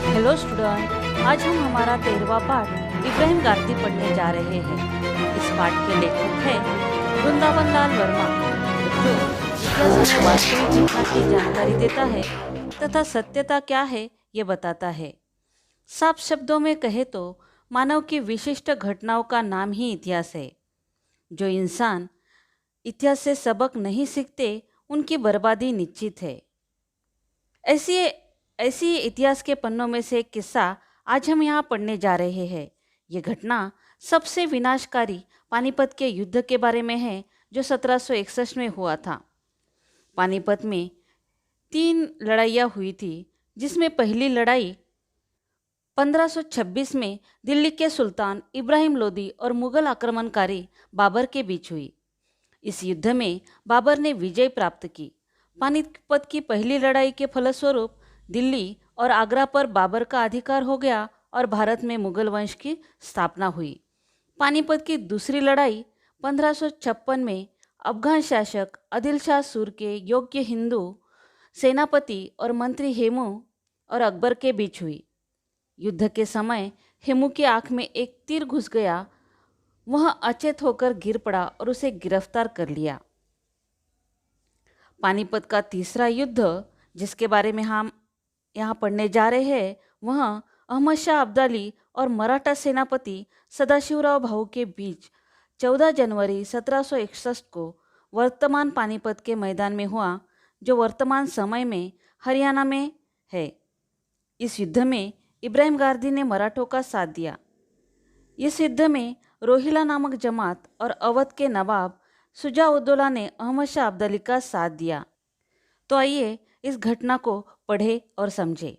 Hello student, आज हम हमारा 13वां पाठ इब्राहिम गारदी पढ़ने जा रहे हैं। इस पाठ के लेखक हैं वृंदावन लाल वर्मा, जो इतिहास में वास्तविक घटना की जानकारी देता है तथा सत्यता क्या है ये बताता है। साफ शब्दों में कहे तो मानव की विशिष्ट घटनाओं का नाम ही इतिहास है। जो इंसान इतिहास से सबक नहीं सीखते उनकी बर्बादी निश्चित है। ऐसी ऐसी इतिहास के पन्नों में से एक किस्सा आज हम यहाँ पढ़ने जा रहे हैं। ये घटना सबसे विनाशकारी पानीपत के युद्ध के बारे में है, जो 1761 में हुआ था। पानीपत में 3 लड़ाइयाँ हुई थी, जिसमें पहली लड़ाई 1526 में दिल्ली के सुल्तान इब्राहिम लोदी और मुगल आक्रमणकारी बाबर के बीच हुई। इस युद्ध में बाबर ने विजय प्राप्त की। पानीपत की पहली लड़ाई के फलस्वरूप दिल्ली और आगरा पर बाबर का अधिकार हो गया और भारत में मुगल वंश की स्थापना हुई। पानीपत की दूसरी लड़ाई 1556 में अफगान शासक आदिल शाह सूर के योग्य हिंदू सेनापति और मंत्री हेमू और अकबर के बीच हुई। युद्ध के समय हेमू की आंख में एक तीर घुस गया। वह अचेत होकर गिर पड़ा और उसे गिरफ्तार कर लिया। पानीपत का तीसरा युद्ध, जिसके बारे में हम यहाँ पढ़ने जा रहे हैं, वह अहमद शाह अब्दाली और मराठा सेनापति सदाशिवराव भाऊ के बीच 14 जनवरी 1761 को वर्तमान पानीपत के मैदान में हुआ, जो वर्तमान समय में हरियाणा में है। इस युद्ध में इब्राहिम गारदी ने मराठों का साथ दिया। इस युद्ध में रोहिला नामक जमात और अवध के नवाब शुजा-उद-दौला ने अहमद शाह अब्दाली का साथ दिया। तो आइए इस घटना को पढ़े और समझे।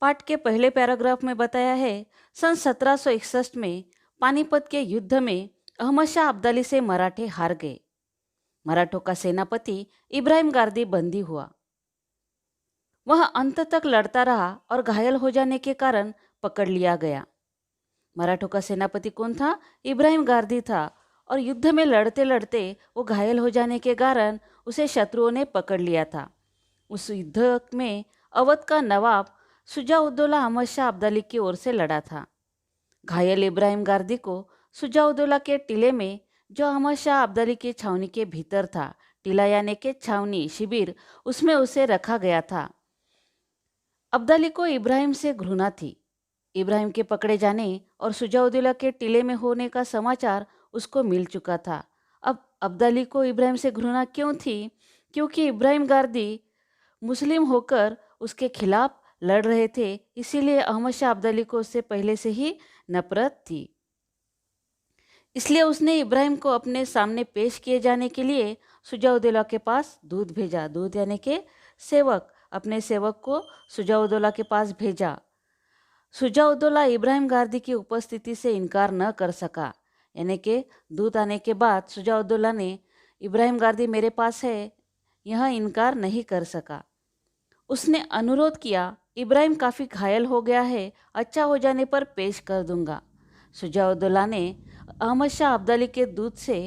पाठ के पहले पैराग्राफ में बताया है, सन 1761 में पानीपत के युद्ध में अहमद शाह अब्दाली से मराठे हार गए। मराठों का सेनापति इब्राहिम गारदी बंदी हुआ। वह अंत तक लड़ता रहा और घायल हो जाने के कारण पकड़ लिया गया। मराठों का सेनापति कौन था? इब्राहिम गारदी था, और युद्ध में लड़ते लड़ते वो घायल हो जाने के कारण उसे शत्रुओं ने पकड़ लिया था। उस युद्ध में अवध का नवाब शुजा-उद-दौला अहमद शाह अब्दाली की ओर से लड़ा था। घायल इब्राहिम गारदी को शुजा-उद-दौला के टीले में, जो अहमद शाह अब्दाली की छावनी के भीतर था, टीला यानी के छावनी शिविर, उसमें उसे रखा गया था। अब्दाली को इब्राहिम से घृणा थी। इब्राहिम के पकड़े जाने और शुजा-उद-दौला के टीले में होने का समाचार उसको मिल चुका था। अब अब्दाली को इब्राहिम से घृणा क्यों थी? क्योंकि इब्राहिम गारदी मुस्लिम होकर उसके खिलाफ लड़ रहे थे, इसीलिए अहमद शाह अब्दाली को उससे पहले से ही नफरत थी। इसलिए उसने इब्राहिम को अपने सामने पेश किए जाने के लिए शुजा-उद-दौला के पास दूत भेजा। दूत यानी के सेवक, अपने सेवक को शुजा-उद-दौला के पास भेजा। शुजा-उद-दौला इब्राहिम गारदी की उपस्थिति से इनकार न कर सका। यानी कि दूत आने के बाद शुजा-उद-दौला ने इब्राहिम गारदी मेरे पास है, यह इनकार नहीं कर सका। उसने अनुरोध किया, इब्राहिम काफ़ी घायल हो गया है, अच्छा हो जाने पर पेश कर दूंगा। शुजा-उद-दौला ने अहमद शाह अब्दाली के दूत से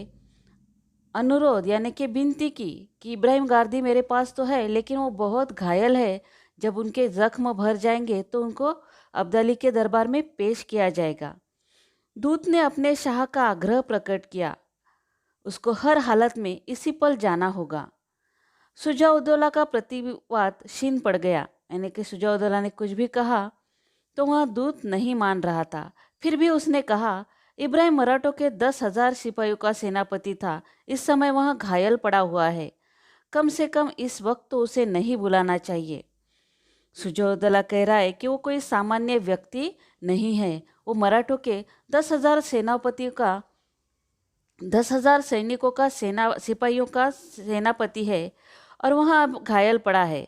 अनुरोध यानी कि विनती की कि इब्राहिम गारदी मेरे पास तो है, लेकिन वो बहुत घायल है। जब उनके जख्म भर जाएंगे तो उनको अब्दाली के दरबार में पेश किया जाएगा। दूत ने अपने शाह का आग्रह प्रकट किया, उसको हर हालत में इसी पल जाना होगा। शुजा-उद-दौला का प्रतिवाद क्षीण पड़ गया, यानी कि शुजा-उद-दौला ने कुछ भी कहा तो वह दूत नहीं मान रहा था। फिर भी उसने कहा, इब्राहिम मराठों के 10,000 सिपाहियों का सेनापति था। इस समय वह घायल पड़ा हुआ है, कम से कम इस वक्त तो उसे नहीं बुलाना चाहिए। शुजा-उद-दौला कह रहा है कि वो कोई सामान्य व्यक्ति नहीं है, वो मराठों के 10,000 सेनापतियों का 10,000 सैनिकों का सिपाहियों का सेनापति है, और वह अब घायल पड़ा है।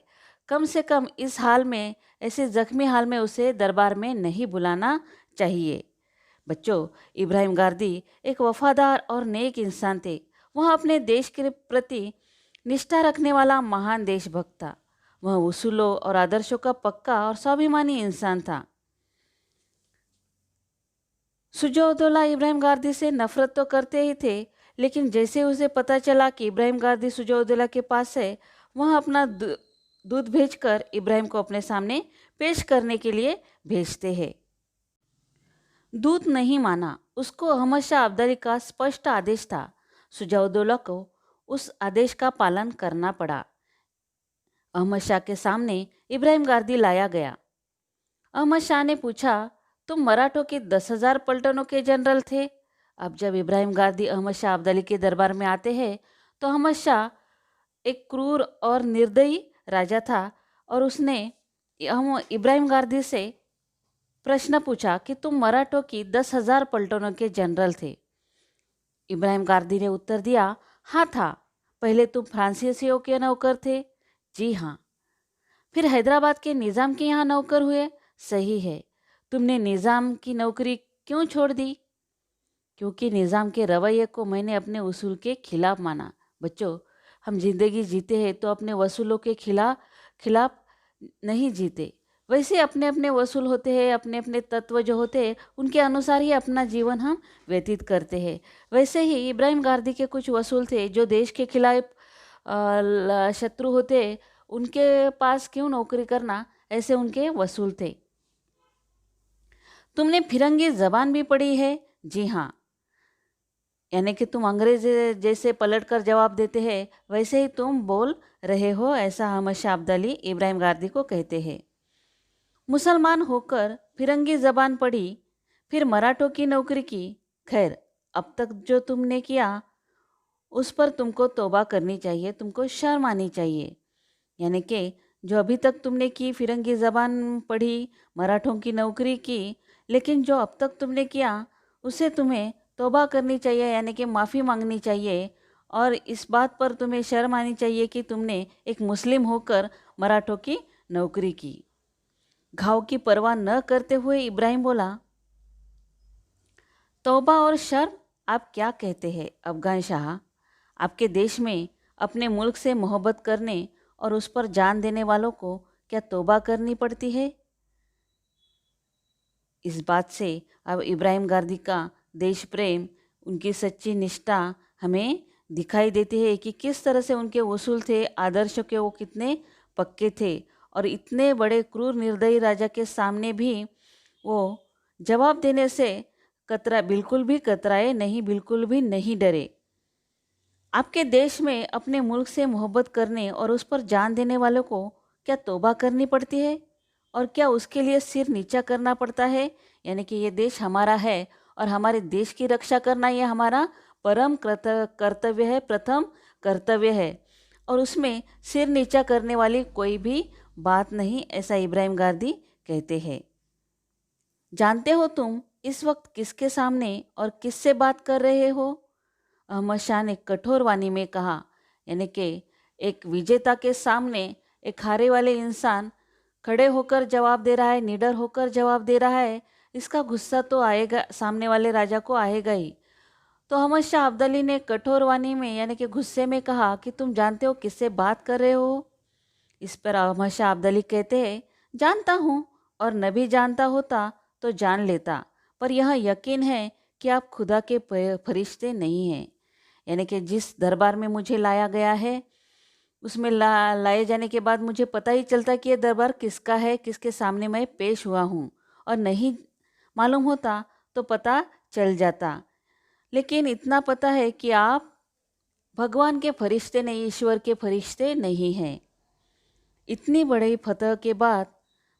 कम से कम इस हाल में, ऐसे जख्मी हाल में उसे दरबार में नहीं बुलाना चाहिए। बच्चों, इब्राहिम गारदी एक वफादार और नेक इंसान थे। वह अपने देश के प्रति निष्ठा रखने वाला महान देशभक्त था। वह उसूलों और आदर्शों का पक्का और स्वाभिमानी इंसान था। शुजा-उद-दौला इब्राहिम गारदी से नफरत तो करते ही थे, लेकिन जैसे उसे पता चला कि इब्राहिम गारदी शुजा-उद-दौला के पास है, वह अपना दूत भेजकर इब्राहिम को अपने सामने पेश करने के लिए भेजते हैं। दूत नहीं माना। उसको अहमद शाह अब्दाली का स्पष्ट आदेश था। सुजाउद्दौला को उस आदेश का पालन करना पड़ा। अहमद शाह के सामने इब्राहिम गारदी लाया गया। अहमद शाह ने पूछा, तुम मराठों के 10,000 पलटनों के जनरल थे। अब जब इब्राहिम गारदी अहमद शाह अब्दाली के दरबार में आते हैं तो अहमद शाह एक क्रूर और निर्दयी राजा था और उसने इब्राहिम गारदी से प्रश्न पूछा कि तुम मराठों की 10,000 पलटनों के जनरल थे। इब्राहिम गारदी ने उत्तर दिया, हाँ था। पहले तुम फ्रांसीसियों के नौकर थे। जी हाँ। फिर हैदराबाद के निज़ाम के यहाँ नौकर हुए। सही है। तुमने निज़ाम की नौकरी क्यों छोड़ दी? क्योंकि निज़ाम के रवैये को मैंने अपने उसूल के खिलाफ माना। बच्चों, हम जिंदगी जीते हैं तो अपने वसूलों के खिलाफ नहीं जीते। वैसे अपने अपने वसूल होते हैं, अपने अपने तत्व जो होते हैं उनके अनुसार ही अपना जीवन हम व्यतीत करते हैं। वैसे ही इब्राहिम गारदी के कुछ वसूल थे जो देश के खिलाफ शत्रु होते, उनके पास क्यों नौकरी करना, ऐसे उनके वसूल थे। तुमने फिरंगी जबान भी पढ़ी है? जी हाँ। यानी कि तुम अंग्रेज जैसे पलटकर जवाब देते हैं, वैसे ही तुम बोल रहे हो, ऐसा अहमद शाह अब्दाली इब्राहिम गारदी को कहते हैं। मुसलमान होकर फिरंगी जबान पढ़ी, फिर मराठों की नौकरी की। खैर, अब तक जो तुमने किया उस पर तुमको तौबा करनी चाहिए, तुमको शर्म आनी चाहिए। यानी कि जो अभी तक तुमने की, फिरंगी ज़बान पढ़ी, मराठों की नौकरी की, लेकिन जो अब तक तुमने किया उसे तुम्हें तौबा करनी चाहिए, यानी कि माफ़ी मांगनी चाहिए। और इस बात पर तुम्हें शर्म आनी चाहिए कि तुमने एक मुस्लिम होकर मराठों की नौकरी की। घाव की परवाह न करते हुए इब्राहिम बोला, तौबा और शर्म? आप क्या कहते हैं अफगान शाह? आपके देश में अपने मुल्क से मोहब्बत करने और उस पर जान देने वालों को क्या तौबा करनी पड़ती है? इस बात से अब इब्राहिम गारदी का देश प्रेम, उनकी सच्ची निष्ठा हमें दिखाई देती है कि किस तरह से उनके उसूल थे, आदर्श के वो कितने पक्के थे। और इतने बड़े क्रूर निर्दयी राजा के सामने भी वो जवाब देने से बिल्कुल भी कतराए नहीं, बिल्कुल भी नहीं डरे। आपके देश में अपने मुल्क से मोहब्बत करने और उस पर जान देने वालों को क्या तौबा करनी पड़ती है? और क्या उसके लिए सिर नीचा करना पड़ता है? यानी कि ये देश हमारा है और हमारे देश की रक्षा करना ये हमारा परम कर्तव्य है, प्रथम कर्तव्य है, और उसमें सिर नीचा करने वाली कोई भी बात नहीं, ऐसा इब्राहिम गारदी कहते हैं। जानते हो तुम इस वक्त किसके सामने और किससे बात कर रहे हो? अहमद शाह ने कठोर वाणी में कहा। यानी कि एक विजेता के सामने एक हारे वाले इंसान खड़े होकर जवाब दे रहा है, निडर होकर जवाब दे रहा है, इसका गुस्सा तो आएगा, सामने वाले राजा को आएगा ही। तो अहमद शाह अब्दाली ने कठोर वाणी में यानी कि गुस्से में कहा कि तुम जानते हो किससे बात कर रहे हो? इस पर अहमद शाह अब्दाली कहते हैं, जानता हूँ, और न भी जानता होता तो जान लेता, पर यह यकीन है कि आप खुदा के फरिश्ते नहीं हैं। यानी कि जिस दरबार में मुझे लाया गया है उसमें लाए जाने के बाद मुझे पता ही चलता कि ये दरबार किसका है, किसके सामने मैं पेश हुआ हूँ। और नहीं मालूम होता तो पता चल जाता, लेकिन इतना पता है कि आप भगवान के फरिश्ते नहीं, ईश्वर के फरिश्ते नहीं हैं। इतनी बड़ी फतह के बाद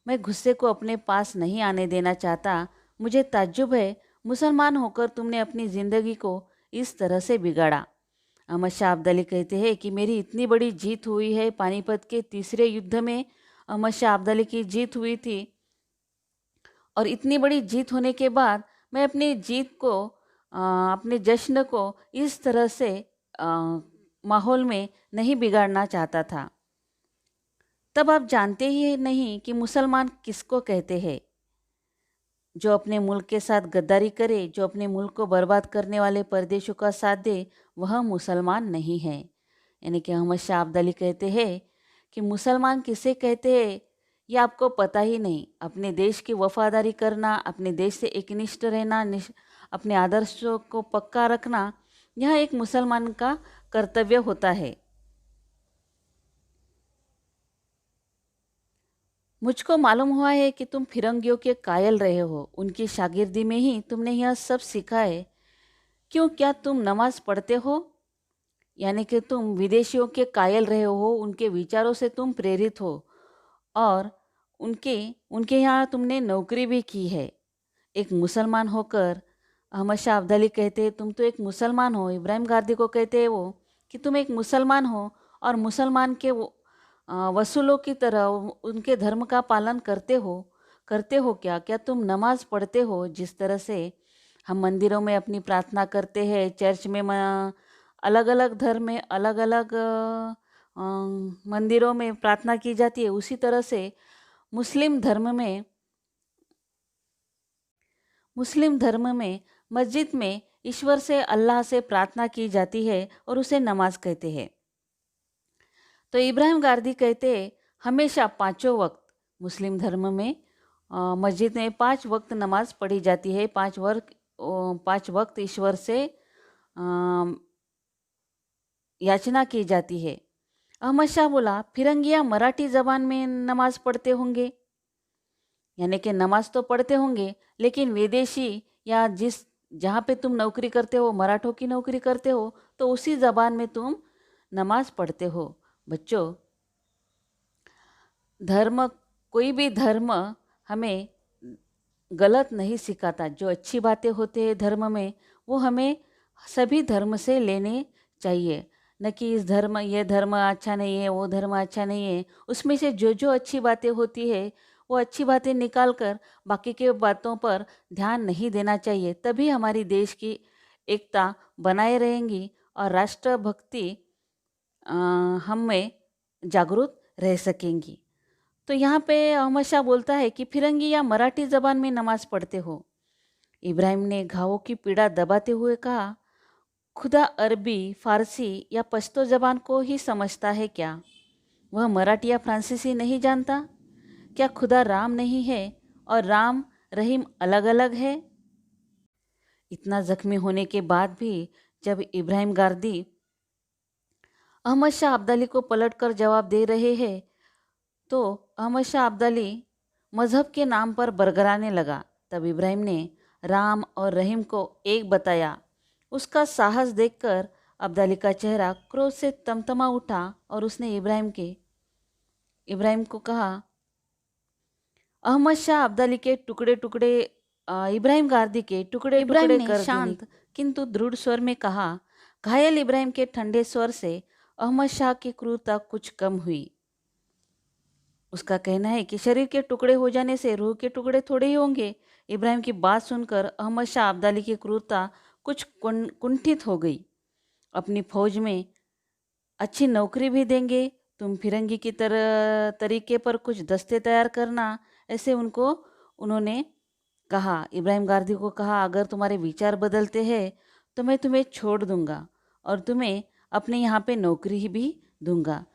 मैं गुस्से को अपने पास नहीं आने देना चाहता। मुझे ताज्जुब है, मुसलमान होकर तुमने अपनी ज़िंदगी को इस तरह से बिगाड़ा। अहमद शाह अब्दाली कहते हैं कि मेरी इतनी बड़ी जीत हुई है। पानीपत के तीसरे युद्ध में अहमद शाह अब्दाली की जीत हुई थी, और इतनी बड़ी जीत होने के बाद मैं अपनी जीत को, अपने जश्न को इस तरह से माहौल में नहीं बिगाड़ना चाहता था। तब आप जानते ही नहीं कि मुसलमान किसको कहते हैं। जो अपने मुल्क के साथ गद्दारी करे, जो अपने मुल्क को बर्बाद करने वाले परदेशों का साथ दे, वह मुसलमान नहीं है। यानी कि अहमद शाह अब्दाली कहते हैं कि मुसलमान किसे कहते हैं ये आपको पता ही नहीं। अपने देश की वफादारी करना, अपने देश से एकनिष्ठ रहना, अपने आदर्शों को पक्का रखना, यह एक मुसलमान का कर्तव्य होता है। मुझको मालूम हुआ है कि तुम फिरंगियों के कायल रहे हो, उनकी शागिर्दी में ही तुमने यह सब सीखा है। क्यों, क्या तुम नमाज पढ़ते हो? यानी कि तुम विदेशियों के कायल रहे हो, उनके विचारों से तुम प्रेरित हो और उनके उनके यहाँ तुमने नौकरी भी की है। एक मुसलमान होकर अहमद शाह अब्दाली कहते हैं तुम तो एक मुसलमान हो। इब्राहिम गारदी को कहते हैं वो कि तुम एक मुसलमान हो और मुसलमान के वसूलों की तरह उनके धर्म का पालन करते हो क्या? क्या तुम नमाज पढ़ते हो? जिस तरह से हम मंदिरों में अपनी प्रार्थना करते हैं, चर्च में अलग अलग धर्म में अलग अलग मंदिरों में प्रार्थना की जाती है, उसी तरह से मुस्लिम धर्म में मस्जिद में ईश्वर से, अल्लाह से प्रार्थना की जाती है और उसे नमाज कहते हैं। तो इब्राहिम गारदी कहते हैं हमेशा पाँचों वक्त मुस्लिम धर्म में मस्जिद में 5 वक्त नमाज पढ़ी जाती है। 5 वक्त ईश्वर से याचना की जाती है। अहमद शाह बोला फिरंगियाँ मराठी ज़बान में नमाज पढ़ते होंगे, यानी कि नमाज तो पढ़ते होंगे, लेकिन विदेशी या जहाँ पे तुम नौकरी करते हो, मराठों की नौकरी करते हो, तो उसी ज़बान में तुम नमाज पढ़ते हो। बच्चों, कोई भी धर्म हमें गलत नहीं सिखाता। जो अच्छी बातें होते हैं धर्म में, वो हमें सभी धर्म से लेने चाहिए, न कि ये धर्म अच्छा नहीं है, वो धर्म अच्छा नहीं है। उसमें से जो जो अच्छी बातें होती है वो अच्छी बातें निकाल कर बाकी के बातों पर ध्यान नहीं देना चाहिए। तभी हमारी देश की एकता बनाए रहेंगी और राष्ट्रभक्ति हम में जागरूक रह सकेंगी। तो यहाँ पे अहमद शाह बोलता है कि फिरंगी या मराठी ज़बान में नमाज पढ़ते हो। इब्राहिम ने घावों की पीड़ा दबाते हुए कहा, खुदा अरबी, फारसी या पश्तो ज़बान को ही समझता है क्या? वह मराठी या फ्रांसीसी नहीं जानता? क्या खुदा राम नहीं है और राम रहीम अलग अलग है? इतना जख्मी होने के बाद भी जब इब्राहिम गारदी अहमद शाह अब्दाली को पलटकर जवाब दे रहे हैं, तो अहमद शाह अब्दाली मज़हब के नाम पर बरगराने लगा। तब इब्राहिम ने राम और रहीम को एक बताया। उसका साहस देखकर अब्दाली का चेहरा क्रोध से तमतमा उठा और उसने इब्राहिम को कहा, अहमद शाह अब्दाली के टुकड़े टुकड़े इब्राहिम गारदी के टुकड़े इब्राहिम टुकड़े ने कर शांत किंतु दृढ़ स्वर में कहा। घायल इब्राहिम के ठंडे स्वर से अहमद शाह की क्रूरता कुछ कम हुई। उसका कहना है कि शरीर के टुकड़े हो जाने से रूह के टुकड़े थोड़े ही होंगे। इब्राहिम की बात सुनकर अहमद शाह अब्दाली की क्रूरता कुछ कुंठित हो गई। अपनी फौज में अच्छी नौकरी भी देंगे, तुम फिरंगी की तरीके पर कुछ दस्ते तैयार करना, ऐसे उन्होंने कहा। इब्राहिम गारदी को कहा, अगर तुम्हारे विचार बदलते हैं तो मैं तुम्हें छोड़ दूंगा और तुम्हें अपने यहाँ पे नौकरी भी दूंगा।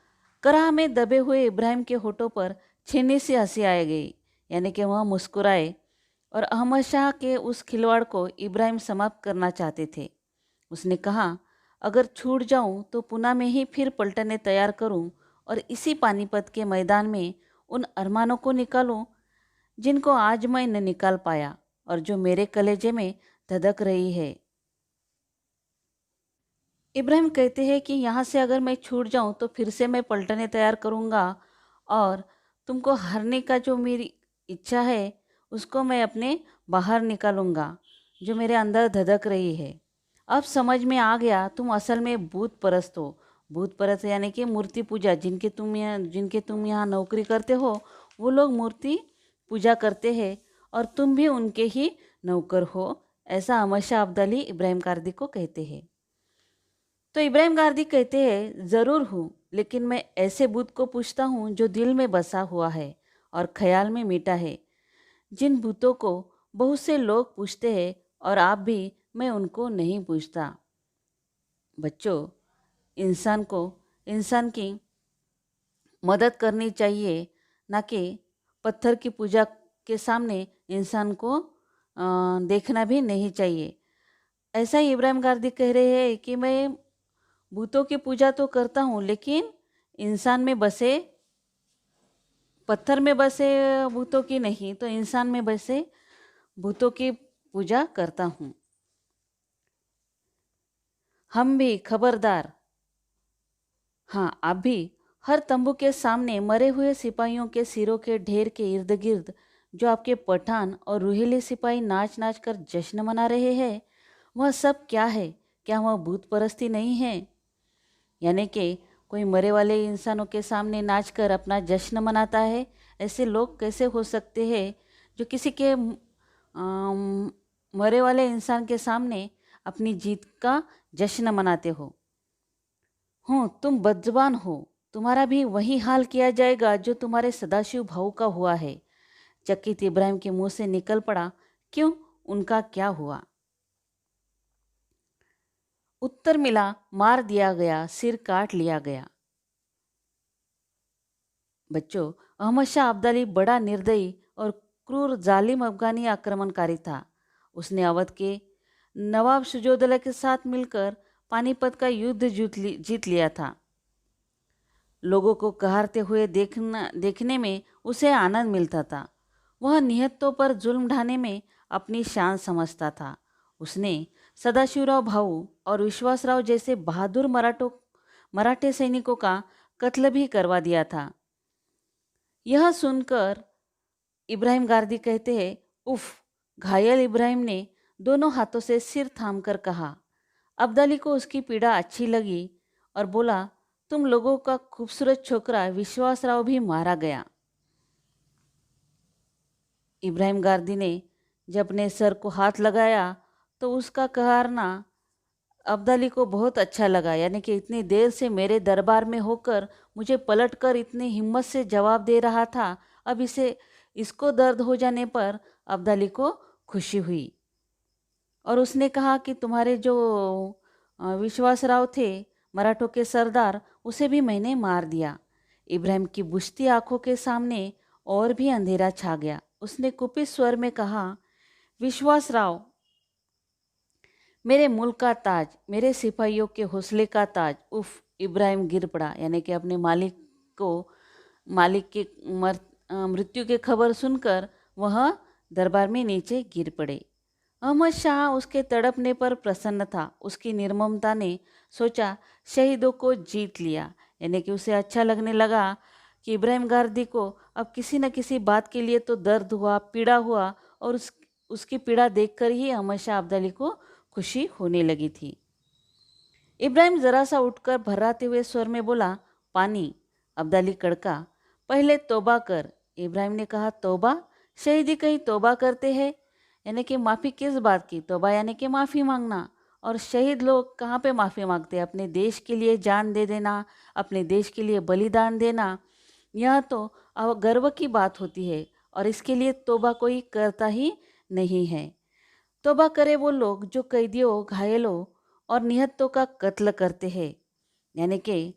कराह में दबे हुए इब्राहिम के होठों पर छीनी सी हंसी आ गई, यानी कि वह मुस्कुराए और अहमद शाह के उस खिलवाड़ को इब्राहिम समाप्त करना चाहते थे। उसने कहा, अगर छूट जाऊं तो पुणे में ही फिर पलटने तैयार करूं और इसी पानीपत के मैदान में उन अरमानों को निकालूं जिनको आज मैं न निकाल पाया और जो मेरे कलेजे में धधक रही है। इब्राहिम कहते हैं कि यहाँ से अगर मैं छूट जाऊँ तो फिर से मैं पलटने तैयार करूँगा और तुमको हरने का जो मेरी इच्छा है उसको मैं अपने बाहर निकालूँगा, जो मेरे अंदर धधक रही है। अब समझ में आ गया, तुम असल में भूत परस्त हो। भूत परस्त यानी कि मूर्ति पूजा। जिनके तुम यहाँ नौकरी करते हो वो लोग मूर्ति पूजा करते हैं और तुम भी उनके ही नौकर हो। ऐसा अहमद शाह अब्दाली इब्राहिम गारदी को कहते हैं। तो इब्राहिम गारदी कहते हैं, ज़रूर हूँ, लेकिन मैं ऐसे भूत को पूछता हूँ जो दिल में बसा हुआ है और ख्याल में मीठा है। जिन भूतों को बहुत से लोग पूछते हैं और आप भी, मैं उनको नहीं पूछता। बच्चों, इंसान की मदद करनी चाहिए, ना कि पत्थर की पूजा के सामने इंसान को देखना भी नहीं चाहिए। ऐसा ही इब्राहिम गारदी कह रहे हैं कि मैं भूतों की पूजा तो करता हूँ, लेकिन इंसान में बसे पत्थर में बसे भूतों की नहीं तो इंसान में बसे भूतों की पूजा करता हूँ। हम भी खबरदार। हाँ, आप भी। हर तंबू के सामने मरे हुए सिपाहियों के सिरों के ढेर के इर्द गिर्द जो आपके पठान और रूहेले सिपाही नाच नाच कर जश्न मना रहे हैं, वह सब क्या है? क्या वह भूत परस्ती नहीं है? यानी कि कोई मरे वाले इंसानों के सामने नाचकर अपना जश्न मनाता है। ऐसे लोग कैसे हो सकते हैं जो किसी के मरे वाले इंसान के सामने अपनी जीत का जश्न मनाते हो? तुम बदजुबान हो। तुम्हारा भी वही हाल किया जाएगा जो तुम्हारे सदाशिव भाऊ का हुआ है। चकित इब्राहिम के मुंह से निकल पड़ा, क्यों, उनका क्या हुआ? उत्तर मिला, मार दिया गया, सिर काट लिया गया। बच्चों, अहमद शाह अब्दाली बड़ा निर्दयी और क्रूर जालिम अफगानी आक्रमणकारी था। उसने अवध के नवाब शुजाउद्दौला के साथ मिलकर पानीपत का युद्ध जीत लिया था। लोगों को कहारते हुए देखने में उसे आनंद मिलता था। वह निहत्तों पर जुल्म ढाने में अपनी शान समझता था। उसने सदाशिवराव भाऊ और विश्वासराव जैसे बहादुर मराठे सैनिकों का कत्ल भी करवा दिया था। यह सुनकर इब्राहिम गारदी कहते हैं, उफ। घायल इब्राहिम ने दोनों हाथों से सिर थामकर कहा। अब्दाली को उसकी पीड़ा अच्छी लगी और बोला, तुम लोगों का खूबसूरत छोकरा विश्वासराव भी मारा गया। इब्राहिम गारदी ने जब अपने सर को हाथ लगाया तो उसका कहरना अब्दाली को बहुत अच्छा लगा। यानी कि इतनी देर से मेरे दरबार में होकर मुझे पलटकर इतनी हिम्मत से जवाब दे रहा था, अब इसको दर्द हो जाने पर अब्दाली को खुशी हुई और उसने कहा कि तुम्हारे जो विश्वासराव थे, मराठों के सरदार, उसे भी मैंने मार दिया। इब्राहिम की बुझती आंखों के सामने और भी अंधेरा छा गया। उसने कुपित स्वर में कहा, विश्वासराव मेरे मुल्क का ताज, मेरे सिपाहियों के हौसले का ताज। उफ। इब्राहिम गिर पड़ा। यानी कि अपने मालिक के मृत्यु की खबर सुनकर वह दरबार में नीचे गिर पड़े। अहमद शाह उसके तड़पने पर प्रसन्न था। उसकी निर्ममता ने सोचा, शहीदों को जीत लिया। यानी कि उसे अच्छा लगने लगा कि इब्राहिम गारदी को अब किसी न किसी बात के लिए तो दर्द हुआ, पीड़ा हुआ और उसकी पीड़ा देखकर ही अहमद शाह अब्दाली को खुशी होने लगी थी। इब्राहिम जरा सा उठकर भर्राते हुए स्वर में बोला, पानी। अब्दाली कड़का, पहले तौबा कर। इब्राहिम ने कहा, तौबा? शहीदी कहीं तौबा करते हैं? यानी कि माफ़ी किस बात की? तौबा यानी कि माफ़ी मांगना। और शहीद लोग कहाँ पे माफ़ी मांगते हैं? अपने देश के लिए जान दे देना, अपने देश के लिए बलिदान देना, यह तो गर्व की बात होती है और इसके लिए तौबा कोई करता ही नहीं है। तौबा करे वो लोग जो कैदियों, घायलों और निहत्तों का कत्ल करते हैं। यानी कि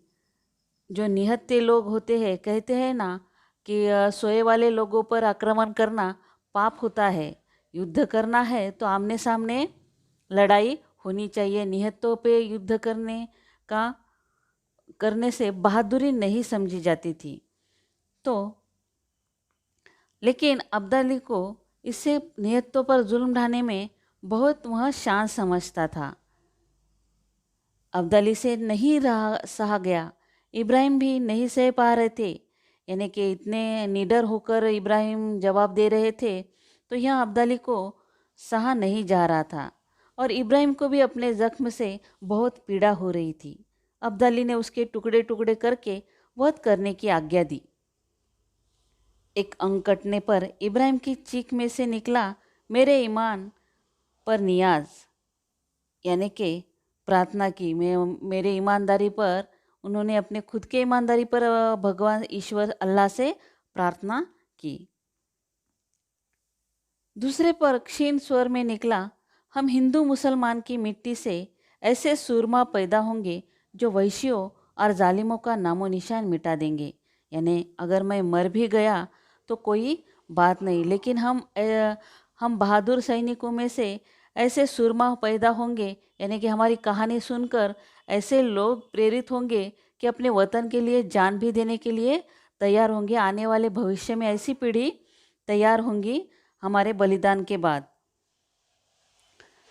जो निहत्ते लोग होते हैं, कहते हैं ना कि सोए वाले लोगों पर आक्रमण करना पाप होता है। युद्ध करना है तो आमने सामने लड़ाई होनी चाहिए। निहत्तों पे युद्ध करने से बहादुरी नहीं समझी जाती थी। तो लेकिन अब्दाली को इससे निहत्तों पर जुल्म ढाने में बहुत वह शान समझता था। अब्दाली से नहीं सहा गया। इब्राहिम भी नहीं सह पा रहे थे। यानी कि इतने निडर होकर इब्राहिम जवाब दे रहे थे तो यह अब्दाली को सहा नहीं जा रहा था और इब्राहिम को भी अपने जख्म से बहुत पीड़ा हो रही थी। अब्दाली ने उसके टुकड़े टुकड़े करके वध करने की आज्ञा दी। एक अंग कटने पर इब्राहिम की चीख में से निकला, मेरे ईमान पर नियाज। यानी कि प्रार्थना की। मेरे ईमानदारी पर, उन्होंने अपने खुद के ईमानदारी पर भगवान ईश्वर अल्लाह से प्रार्थना की। दूसरे पर क्षीण स्वर में निकला, हम हिंदू मुसलमान की मिट्टी से ऐसे सूरमा पैदा होंगे जो वैश्यों और जालिमों का नामो निशान मिटा देंगे। यानी अगर मैं मर भी गया तो कोई बात नहीं, लेकिन हम बहादुर सैनिकों में से ऐसे सूरमा पैदा होंगे। यानी कि हमारी कहानी सुनकर ऐसे लोग प्रेरित होंगे कि अपने वतन के लिए जान भी देने के लिए तैयार होंगे, आने वाले भविष्य में ऐसी पीढ़ी तैयार होंगी हमारे बलिदान के बाद,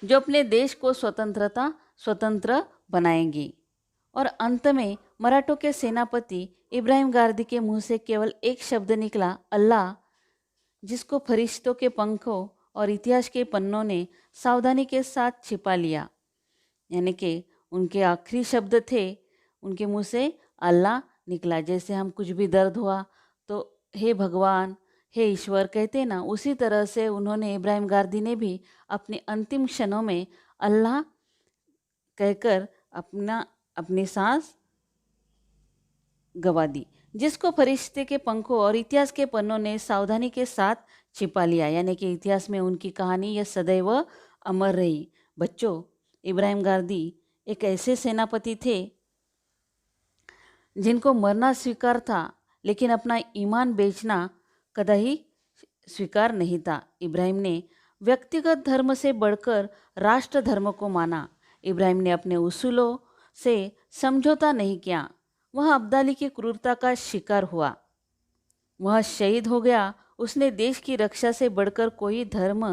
जो अपने देश को स्वतंत्र बनाएंगी। और अंत में मराठों के सेनापति इब्राहिम गारदी के मुंह से केवल एक शब्द निकला, अल्लाह, जिसको फरिश्तों के पंखों और इतिहास के पन्नों ने सावधानी के साथ छिपा लिया। यानी कि उनके आखिरी शब्द थे, उनके मुंह से अल्लाह निकला। जैसे हम कुछ भी दर्द हुआ तो हे भगवान, हे ईश्वर कहते ना, उसी तरह से उन्होंने, इब्राहिम गारदी ने भी अपने अंतिम क्षणों में अल्लाह कहकर अपनी सांस गवा दी, जिसको फरिश्ते के पंखों और इतिहास के पन्नों ने सावधानी के साथ छिपा लिया। यानी कि इतिहास में उनकी कहानी यह सदैव अमर रही। बच्चों, इब्राहिम गारदी एक ऐसे सेनापति थे जिनको मरना स्वीकार था, लेकिन अपना ईमान बेचना कदाही स्वीकार नहीं था। इब्राहिम ने व्यक्तिगत धर्म से बढ़कर राष्ट्र धर्म को माना। इब्राहिम ने अपने उसूलों से समझौता नहीं किया। वह अब्दाली की क्रूरता का शिकार हुआ, वह शहीद हो गया। उसने देश की रक्षा से बढ़कर कोई धर्म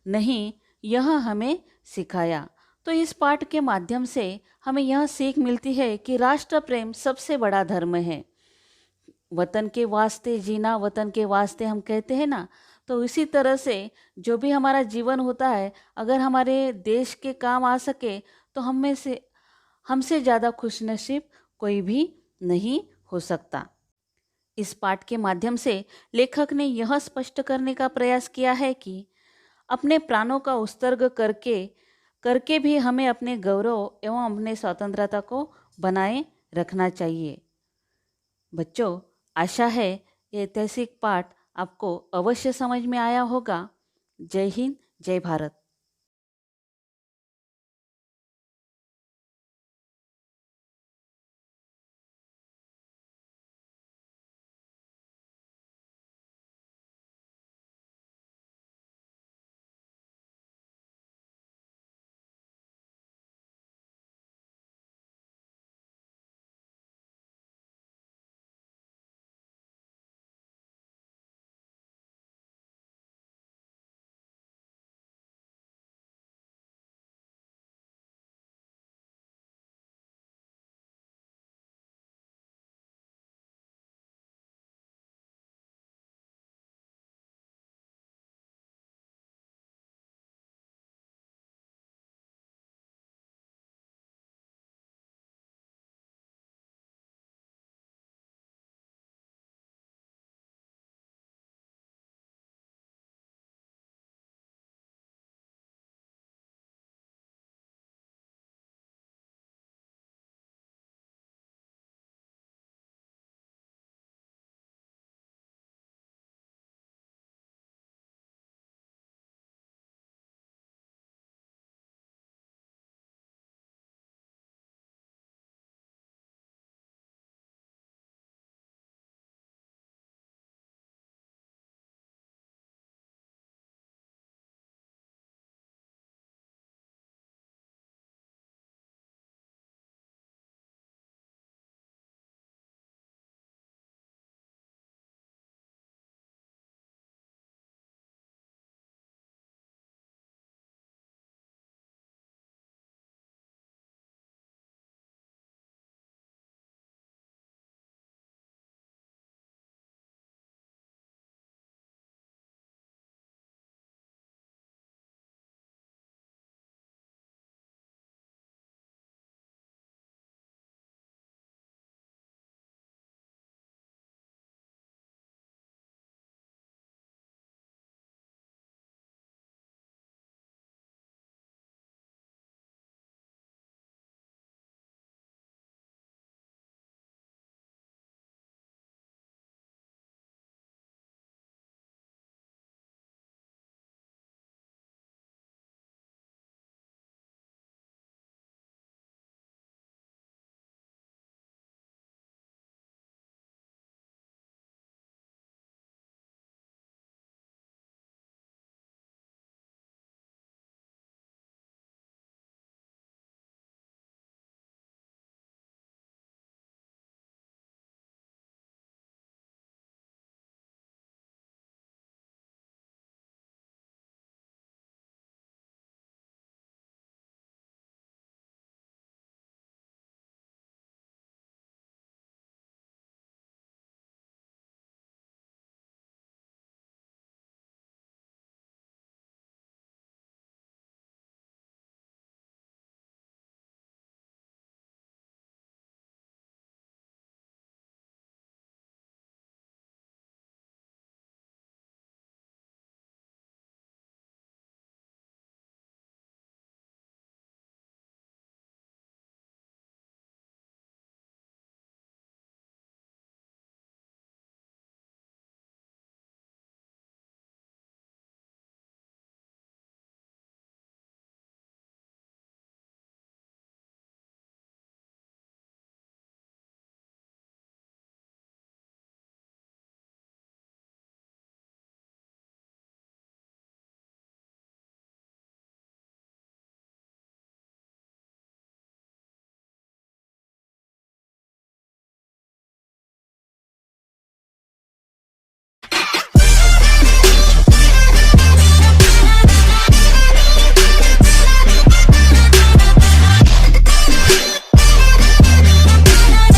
नहीं, यह हमें सिखाया। तो इस पाठ के माध्यम से हमें यह सीख मिलती है कि राष्ट्र प्रेम सबसे बड़ा धर्म है। वतन के वास्ते जीना, वतन के वास्ते हम कहते हैं ना, तो इसी तरह से जो भी हमारा जीवन होता है, अगर हमारे देश के काम आ सके तो हमसे ज़्यादा खुशनसीब कोई भी नहीं हो सकता। इस पाठ के माध्यम से लेखक ने यह स्पष्ट करने का प्रयास किया है कि अपने प्राणों का उत्सर्ग करके भी हमें अपने गौरव एवं अपने स्वतंत्रता को बनाए रखना चाहिए। बच्चों, आशा है ये ऐतिहासिक पाठ आपको अवश्य समझ में आया होगा। जय हिंद, जय भारत।